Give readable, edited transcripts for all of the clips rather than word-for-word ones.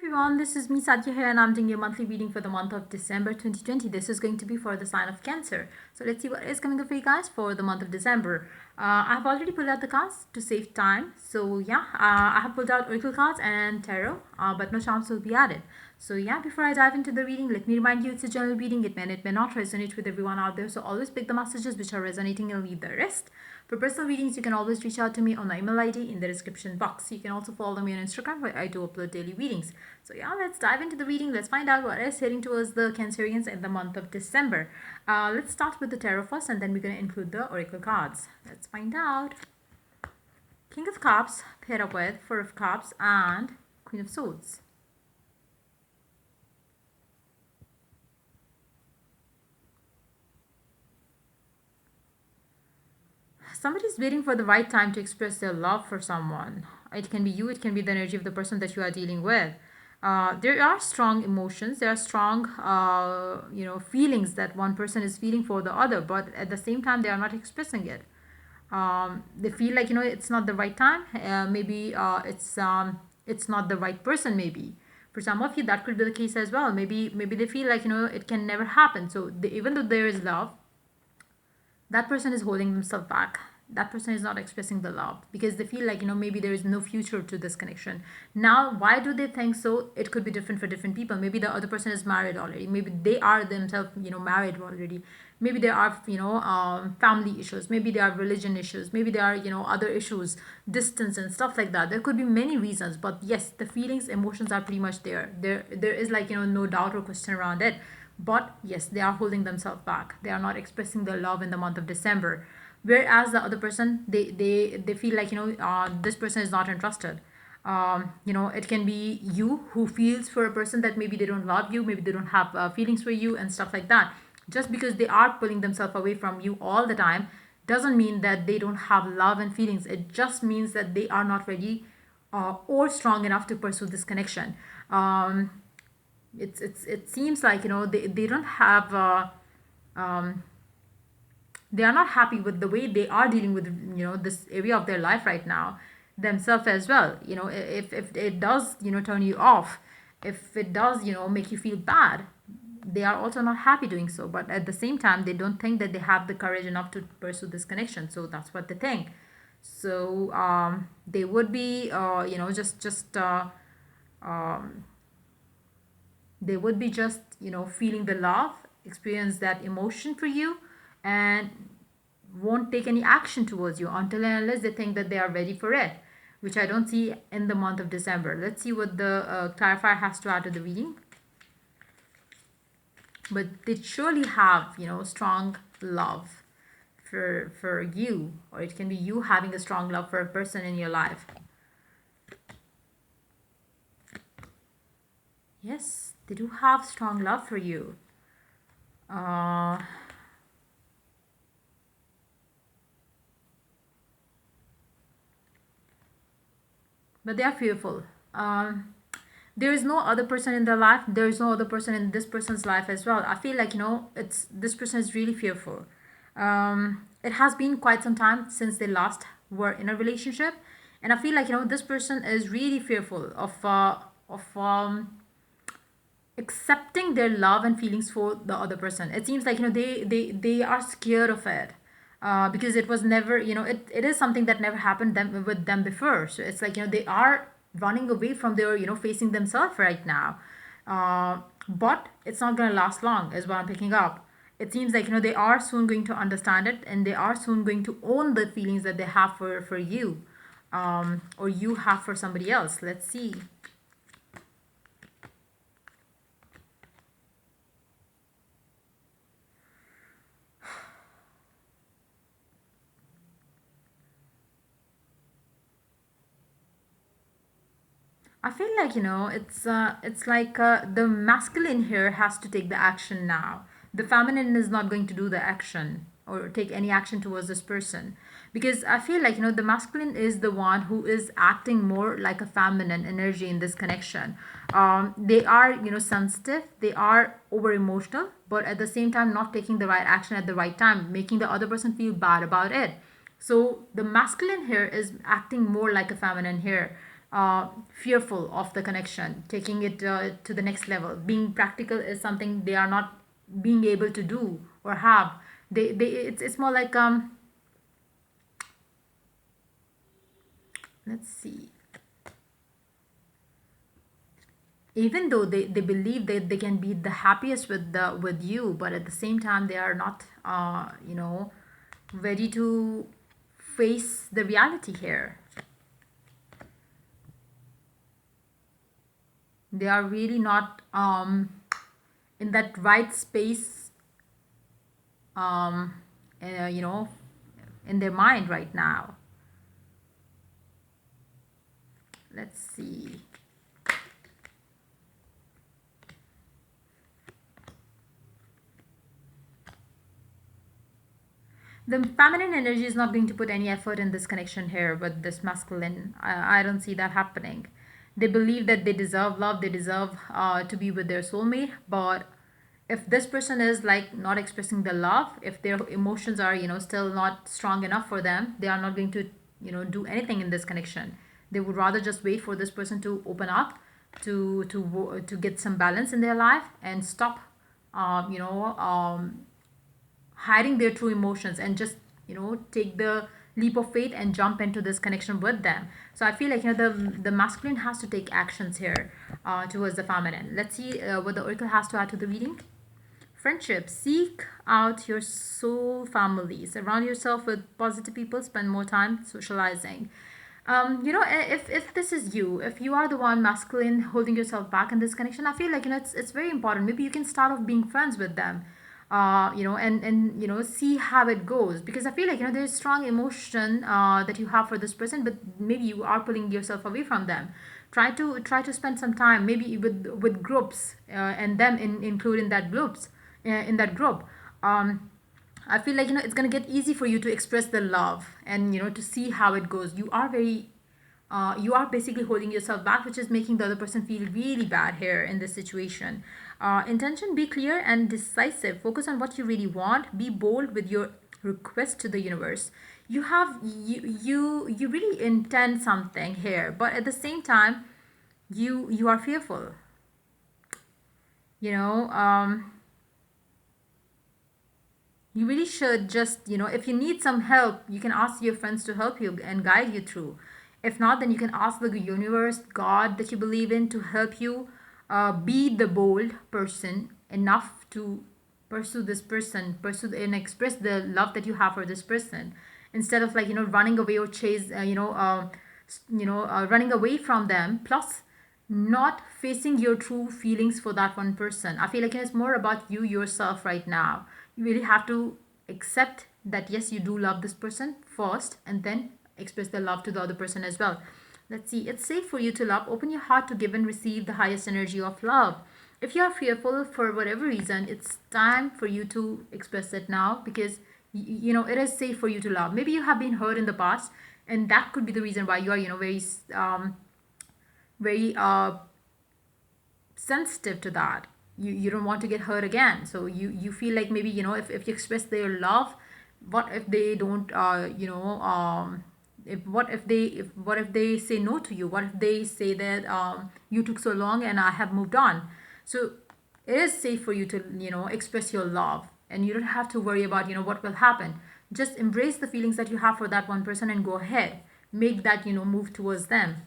everyone, this is me Satya here and I'm doing your monthly reading for the month of December 2020. This is going to be for the sign of Cancer. So let's see what is coming up for you guys for the month of December. I've already pulled out the cards to save time. So yeah, I have pulled out Oracle cards and Tarot, but no charms will be added. So yeah, before I dive into the reading, let me remind you it's a general reading. It may not resonate with everyone out there. So always pick the messages which are resonating and leave the rest. For personal readings, you can always reach out to me on my email ID in the description box. You can also follow me on Instagram where I do upload daily readings. So yeah, let's dive into the reading. Let's find out what is heading towards the Cancerians in the month of December. Let's start with the tarot first and then we're going to include the oracle cards. Let's find out. King of Cups paired up with Four of Cups and Queen of Swords. Somebody's waiting for the right time to express their love for someone. It can be you, it can be the energy of the person that you are dealing with. There are strong emotions, there are strong, feelings that one person is feeling for the other, but at the same time, they are not expressing it. They feel like it's not the right time. Maybe it's not the right person. Maybe for some of you that could be the case as well. Maybe they feel like it can never happen. So even though there is love, that person is holding themselves back. That person is not expressing the love because they feel like maybe there is no future to this connection. Now why do they think so? It could be different for different people. Maybe the other person is married already, maybe they are themselves married already. Maybe there are family issues, maybe there are religion issues, maybe there are other issues, distance and stuff like that. There could be many reasons, but yes, the feelings, emotions are pretty much there is like no doubt or question around it. But yes, they are holding themselves back. They are not expressing their love in the month of December. Whereas the other person, they feel like this person is not interested. It can be you who feels for a person that maybe they don't love you, maybe they don't have feelings for you and stuff like that. Just because they are pulling themselves away from you all the time doesn't mean that they don't have love and feelings. It just means that they are not ready or strong enough to pursue this connection. It seems like they don't have they are not happy with the way they are dealing with this area of their life right now themselves as well. If it does turn you off, if it does make you feel bad, they are also not happy doing so, but at the same time they don't think that they have the courage enough to pursue this connection. So that's what they think. So they would be they would be just feeling the love, experience that emotion for you, and won't take any action towards you until and unless they think that they are ready for it, which I don't see in the month of December. Let's see what the clarifier has to add to the reading. But they surely have strong love for you, or it can be you having a strong love for a person in your life. Yes, they do have strong love for you. But they are fearful. There is no other person in their life. There is no other person in this person's life as well. I feel like it's this person is really fearful. It has been quite some time since they last were in a relationship, and I feel like this person is really fearful of accepting their love and feelings for the other person. It seems like they are scared of it. Because it was never it is something that never happened with them before. So it's like they are running away from their facing themselves right now. But it's not going to last long is what I'm picking up. It seems like they are soon going to understand it, and they are soon going to own the feelings that they have for you, or you have for somebody else. Let's see. I feel like it's like the masculine here has to take the action now. The feminine is not going to do the action or take any action towards this person, because I feel like the masculine is the one who is acting more like a feminine energy in this connection. They are sensitive, they are over emotional, but at the same time not taking the right action at the right time, making the other person feel bad about it. So the masculine here is acting more like a feminine here. fearful of the connection, taking it to the next level. Being practical is something they are not being able to do or have. It's more like let's see, even though they believe that they can be the happiest with you, but at the same time they are not ready to face the reality here. They are really not in that right space, um, uh, you know in their mind right now. Let's see. The feminine energy is not going to put any effort in this connection here with this masculine. I don't see that happening. They believe that they deserve love, they deserve to be with their soulmate, but if this person is like not expressing the love, if their emotions are still not strong enough for them, they are not going to do anything in this connection. They would rather just wait for this person to open up, to get some balance in their life and stop um, you know um, hiding their true emotions and just take the leap of faith and jump into this connection with them. So I feel like the masculine has to take actions here towards the feminine. Let's see what the oracle has to add to the reading. Friendship. Seek out your soul family. Surround yourself with positive people. Spend more time socializing. If this is you, if you are the one masculine holding yourself back in this connection, I feel like it's very important. Maybe you can start off being friends with them, and see how it goes, because I feel like there's strong emotion that you have for this person, but maybe you are pulling yourself away from them. Try to spend some time maybe with groups, and them include in that group. um I feel like it's gonna get easy for you to express the love, and to see how it goes. You are basically holding yourself back, which is making the other person feel really bad here in this situation. Intention: be clear and decisive. Focus on what you really want. Be bold with your request to the universe. You really intend something here, but at the same time, you are fearful. You know. You really should just, if you need some help, you can ask your friends to help you and guide you through. If not, then you can ask the universe, God that you believe in, to help you be the bold person enough to pursue and express the love that you have for this person, instead of like running away or chase, running away from them. Plus, not facing your true feelings for that one person. I feel like it's more about you yourself right now. You really have to accept that yes, you do love this person first, and then express the love to the other person as well. Let's see. It's safe for you to love. Open your heart to give and receive the highest energy of love. If you are fearful for whatever reason, it's time for you to express it now, because it is safe for you to love. Maybe you have been hurt in the past, and that could be the reason why you are very sensitive to that. You don't want to get hurt again, so you feel like maybe if you express their love, what if they don't if what if they say no to you, what if they say that you took so long and I have moved on. So it is safe for you to express your love, and you don't have to worry about what will happen. Just embrace the feelings that you have for that one person and go ahead, make that move towards them.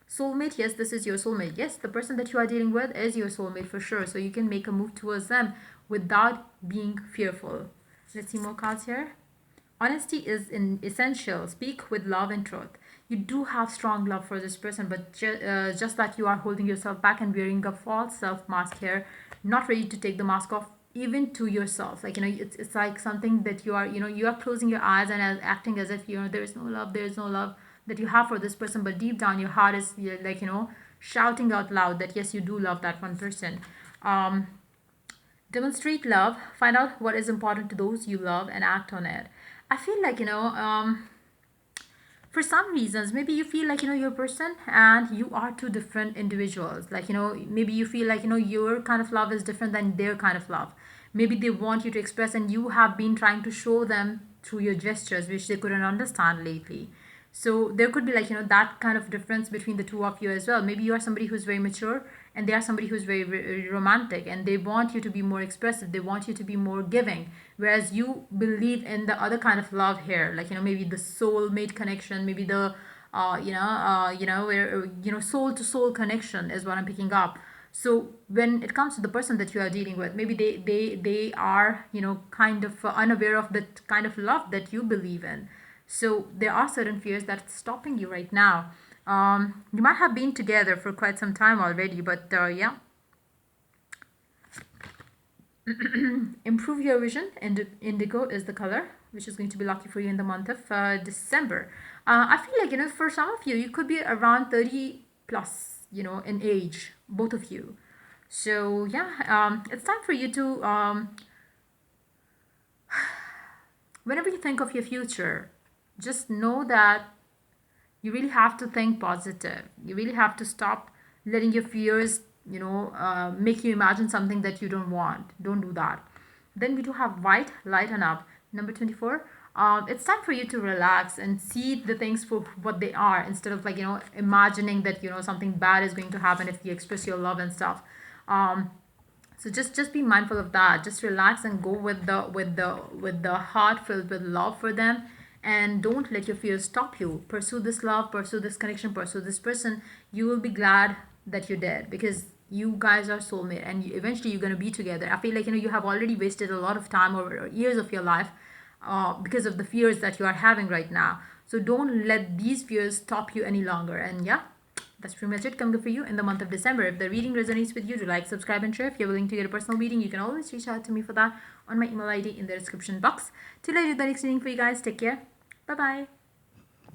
Soulmate, yes, this is your soulmate. Yes, the person that you are dealing with is your soulmate for sure. So you can make a move towards them without being fearful. Let's see more cards here. Honesty is essential. Speak with love and truth. You do have strong love for this person, but just that you are holding yourself back and wearing a false self mask here, not ready to take the mask off even to yourself. Like it's like something that you are closing your eyes and acting as if there is no love, there is no love that you have for this person, but deep down your heart is like shouting out loud that yes, you do love that one person. um Demonstrate love. Find out what is important to those you love and act on it. I feel like for some reasons, maybe you feel like your person and you are two different individuals. Like maybe you feel like your kind of love is different than their kind of love. Maybe they want you to express, and you have been trying to show them through your gestures, which they couldn't understand lately. So there could be like, that kind of difference between the two of you as well. Maybe you are somebody who's very mature, and they are somebody who's very, very romantic, and they want you to be more expressive, they want you to be more giving, whereas you believe in the other kind of love here, like, maybe the soulmate connection, maybe the where, soul to soul connection is what I'm picking up. So when it comes to the person that you are dealing with, maybe they are, kind of unaware of the kind of love that you believe in. So there are certain fears that's stopping you right now. You might have been together for quite some time already, but yeah, improve your vision. Indigo is the color which is going to be lucky for you in the month of December. I feel like, for some of you, you could be around 30 plus, in age, both of you. So yeah, it's time for you to, whenever you think of your future, just know that you really have to think positive. You really have to stop letting your fears, make you imagine something that you don't want. Don't do that. Then we do have white, lighten up. Number 24. It's time for you to relax and see the things for what they are, instead of like, imagining that, something bad is going to happen if you express your love and stuff. So just be mindful of that. Just relax and go with the heart filled with love for them, and don't let your fears stop you. Pursue this love, pursue this connection, pursue this person. You will be glad that you did, because you guys are soulmate, and eventually you're going to be together. I feel like, you have already wasted a lot of time or years of your life, because of the fears that you are having right now. So don't let these fears stop you any longer. And yeah, that's pretty much it coming for you in the month of December. If the reading resonates with you, do like, subscribe, and share. If you're willing to get a personal reading, you can always reach out to me for that on my email ID in the description box. Till I do the next reading for you guys, take care. Bye bye.